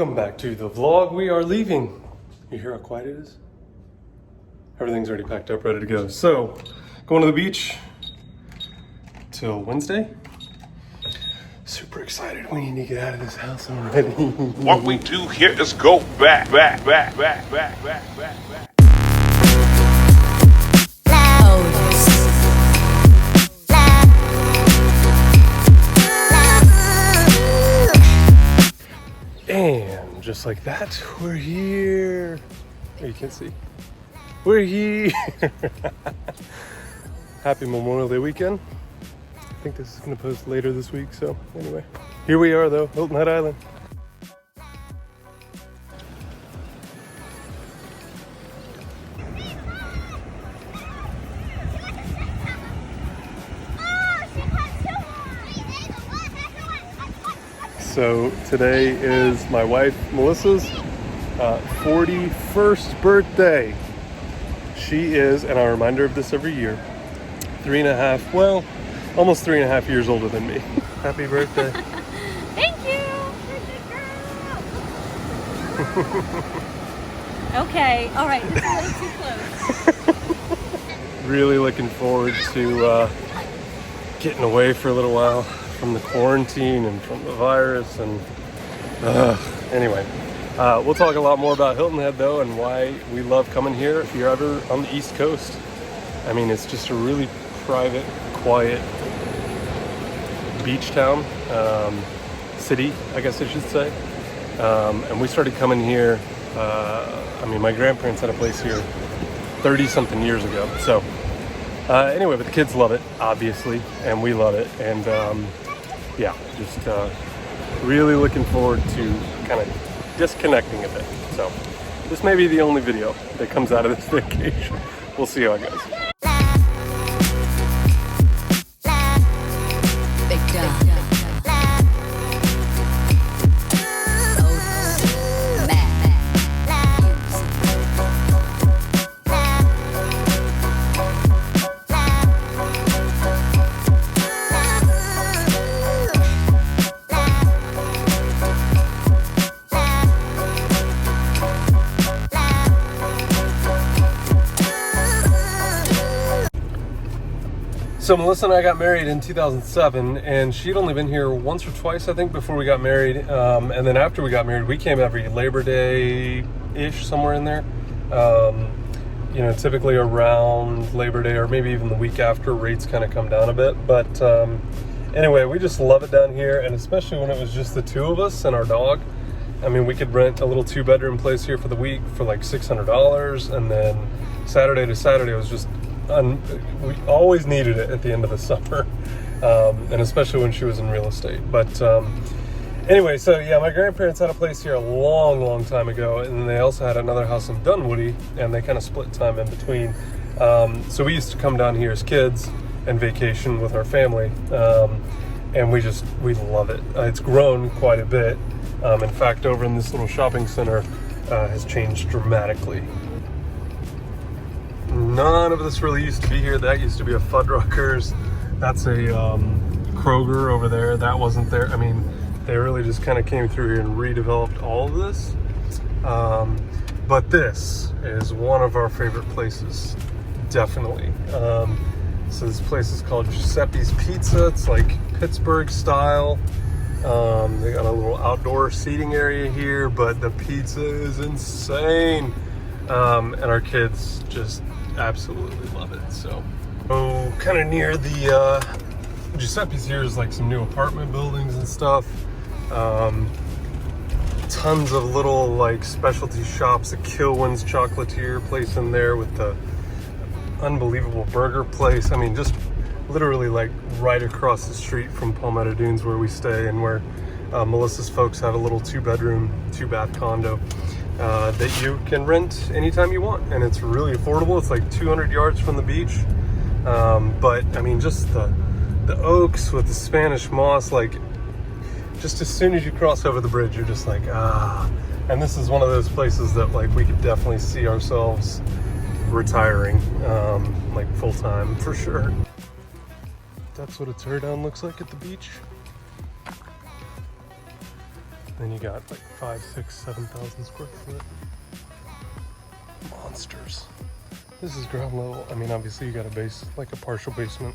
Welcome back to the vlog. We are leaving. You hear how quiet it is? Everything's already packed up, ready to go. So, going to the beach till Wednesday. Super excited. We need to get out of this house already. What we do here is go back. And just like that, we're here. Oh, you can't see. We're here. Happy Memorial Day weekend. I think this is going to post later this week, so anyway. Here we are though, Hilton Head Island. So today is my wife Melissa's 41st birthday. She is, and I remind her of this every year, almost 3.5 years older than me. Happy birthday. Thank you. Okay, all right, this is a little too close. Really looking forward to getting away for a little while from the quarantine and from the virus. And anyway, we'll talk a lot more about Hilton Head though, and why we love coming here if you're ever on the East Coast. I mean, it's just a really private, quiet beach town, city, I guess I should say. And we started coming here, I mean, my grandparents had a place here 30-something years ago. So anyway, but the kids love it, obviously, and we love it. And yeah, just really looking forward to kind of disconnecting a bit. So this may be the only video that comes out of this vacation. We'll see how it goes. So Melissa and I got married in 2007, and she'd only been here once or twice, I think, before we got married. And then after we got married, we came every Labor Day-ish, somewhere in there. You know, typically around Labor Day or maybe even the week after, rates kind of come down a bit. But anyway, we just love it down here, and especially when it was just the two of us and our dog. I mean, we could rent a little 2-bedroom place here for the week for like $600, and then Saturday to Saturday was just we always needed it at the end of the summer, and especially when she was in real estate. But anyway, so yeah, my grandparents had a place here a long time ago, and then they also had another house in Dunwoody, and they kind of split time in between. So we used to come down here as kids and vacation with our family, and we love it. It's grown quite a bit. In fact, over in this little shopping center has changed dramatically. None of this really used to be here. That used to be a Fuddruckers. That's a Kroger over there. That wasn't there. I mean, they really just kind of came through here and redeveloped all of this. But this is one of our favorite places, definitely. So this place is called Giuseppe's Pizza. It's like Pittsburgh style. They got a little outdoor seating area here, but the pizza is insane. And our kids just absolutely love it. So kind of near the Giuseppe's here is like some new apartment buildings and stuff. Tons of little like specialty shops. The Kilwin's chocolatier place in there with the unbelievable burger place. I mean, just literally like right across the street from Palmetto Dunes where we stay, and where Melissa's folks have a little 2-bedroom, 2-bath condo that you can rent anytime you want, and it's really affordable. It's like 200 yards from the beach. But I mean, just the oaks with the Spanish moss, like just as soon as you cross over the bridge, you're just like, ah. And this is one of those places that like we could definitely see ourselves retiring, like full time for sure. That's what a teardown looks like at the beach. Then you got like 5, 6, 7,000 square foot monsters. This is ground level. I mean, obviously you got a base, like a partial basement,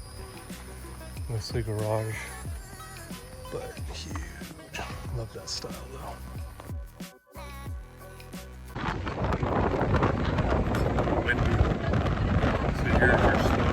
mostly garage, but huge. Love that style though. Windy. So you're slow.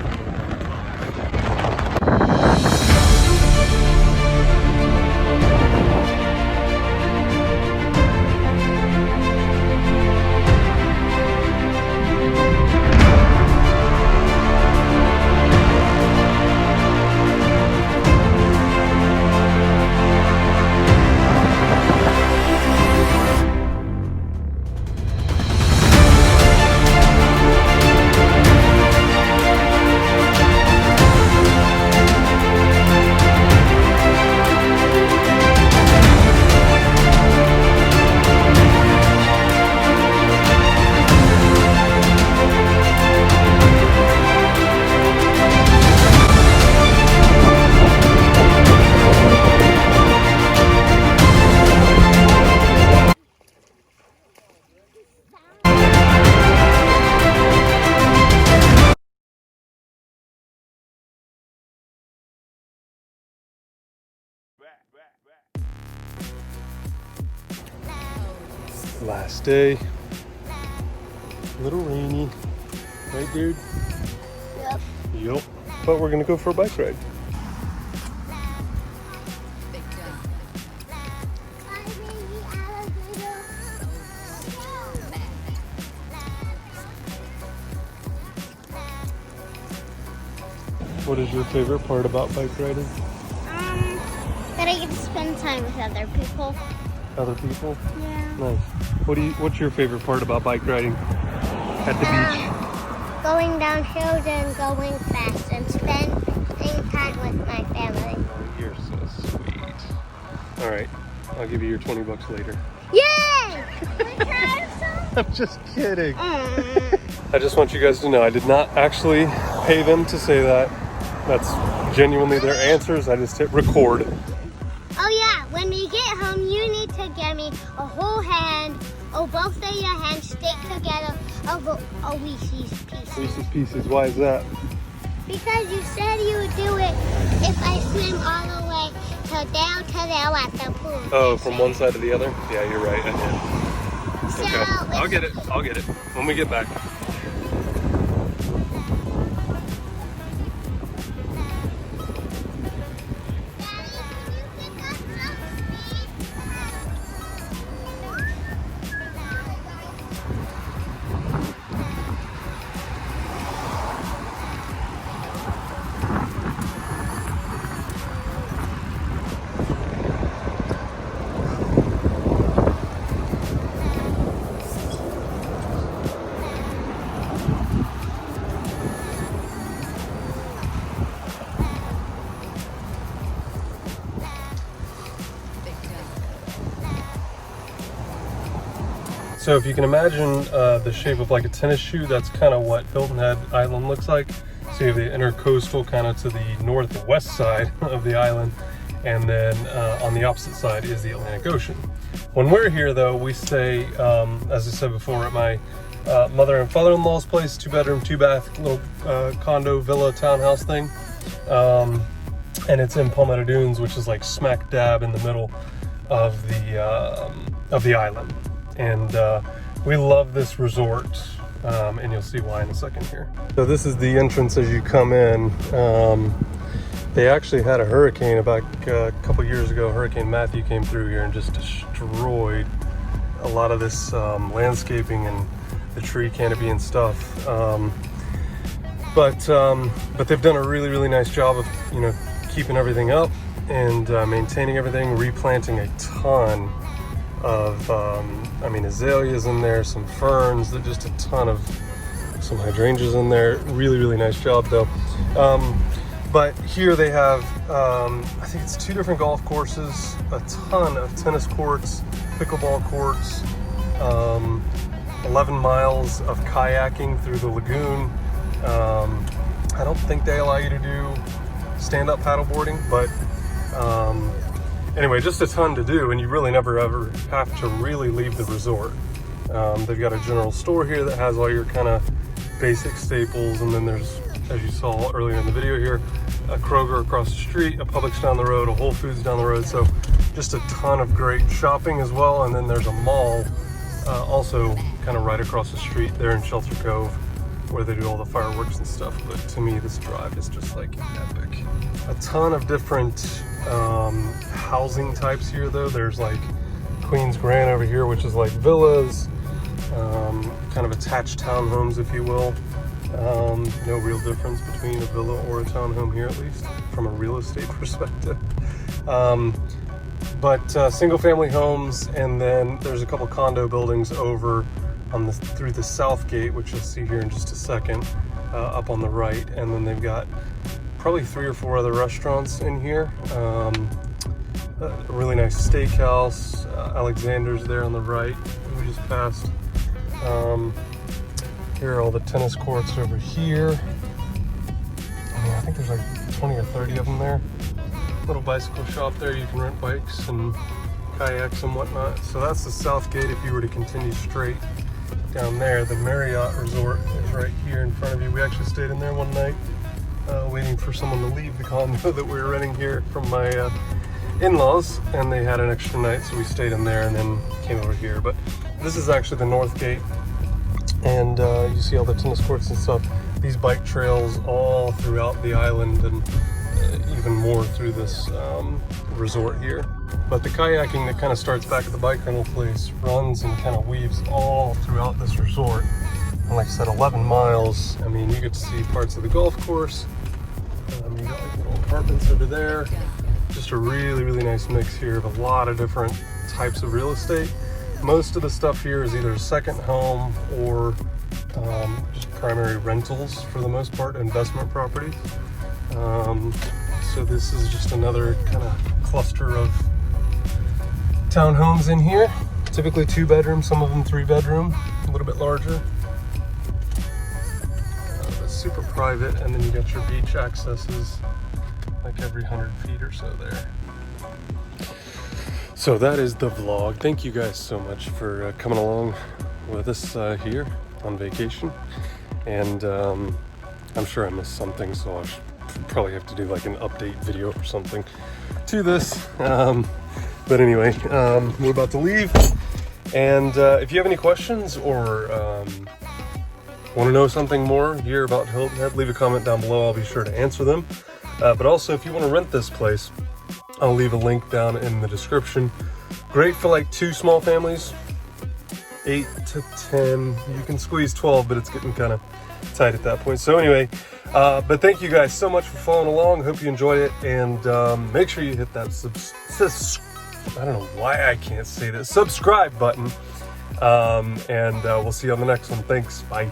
Last day. A little rainy. Right, dude? Yep. Yup. But we're gonna go for a bike ride. What is your favorite part about bike riding? That I get to spend time with other people. Other people? Yeah. Nice. What's your favorite part about bike riding at the beach? Going down hills and going fast and spending time with my family. Oh, you're so sweet. All right, I'll give you your $20 later. Yay! I'm just kidding. I just want you guys to know I did not actually pay them to say that. That's genuinely their answers. I just hit record. Oh yeah, when we get home, you need to get me a whole hand, or both of your hands stick together of a Reese's Pieces. Reese's Pieces, why is that? Because you said you would do it if I swim all the way to down to there at the pool. Oh, from one side to the other? Yeah, you're right, I did. So Okay, I'll get it when we get back. So if you can imagine the shape of like a tennis shoe, that's kind of what Hilton Head Island looks like. So you have the intercoastal kind of to the northwest side of the island, and then on the opposite side is the Atlantic Ocean. When we're here though, we stay, as I said before, at my mother and father-in-law's place, 2-bedroom, 2-bath, little condo, villa, townhouse thing. And it's in Palmetto Dunes, which is like smack dab in the middle of the island. And we love this resort, and you'll see why in a second here. So this is the entrance as you come in. They actually had a hurricane about a couple years ago. Hurricane Matthew came through here and just destroyed a lot of this landscaping and the tree canopy and stuff. But they've done a really nice job of keeping everything up and maintaining everything, replanting a ton of azaleas in there, some ferns, just a ton of some hydrangeas in there. Really nice job though. But here they have I think it's 2 different golf courses, a ton of tennis courts, pickleball courts, 11 miles of kayaking through the lagoon. I don't think they allow you to do stand-up paddleboarding, but anyway, just a ton to do, and you really never ever have to really leave the resort. They've got a general store here that has all your kind of basic staples, and then there's, as you saw earlier in the video here, a Kroger across the street, a Publix down the road, a Whole Foods down the road. So just a ton of great shopping as well. And then there's a mall also kind of right across the street there in Shelter Cove, where they do all the fireworks and stuff. But to me, this drive is just like epic. A ton of different housing types here though. There's like Queens Grand over here, which is like villas, kind of attached townhomes, if you will. No real difference between a villa or a townhome here, at least from a real estate perspective. But single family homes, and then there's a couple condo buildings over on through the south gate, which you'll see here in just a second, up on the right. And then they've got probably 3 or 4 other restaurants in here. A really nice steakhouse, Alexander's there on the right, we just passed. Here are all the tennis courts over here. I think there's like 20 or 30 of them there. Little bicycle shop there, you can rent bikes and kayaks and whatnot. So that's the south gate if you were to continue straight down there. The Marriott Resort is right here in front of you. We actually stayed in there one night waiting for someone to leave the condo that we were renting here from my in-laws, and they had an extra night, so we stayed in there and then came over here. But this is actually the north gate, and you see all the tennis courts and stuff. These bike trails all throughout the island, and even more through this resort here. But the kayaking that kind of starts back at the bike rental place runs and kind of weaves all throughout this resort. And like I said, 11 miles. I mean, you get to see parts of the golf course. You got like little apartments over there. Just a really, really nice mix here of a lot of different types of real estate. Most of the stuff here is either a second home or just primary rentals for the most part, investment properties. So this is just another kind of cluster of townhomes in here. Typically 2 bedroom, some of them 3 bedroom, a little bit larger. But super private, and then you got your beach accesses like every 100 feet or so there. So that is the vlog. Thank you guys so much for coming along with us here on vacation. And I'm sure I missed something, so I should probably have to do like an update video or something to this. But anyway, we're about to leave. And if you have any questions or want to know something more here about Hilton Head, leave a comment down below. I'll be sure to answer them. But also, if you want to rent this place, I'll leave a link down in the description. Great for like 2 small families, 8 to 10. You can squeeze 12, but it's getting kind of tight at that point. So anyway, but thank you guys so much for following along. Hope you enjoyed it, and make sure you hit that I don't know why I can't say this, subscribe button. And we'll see you on the next one. Thanks. Bye.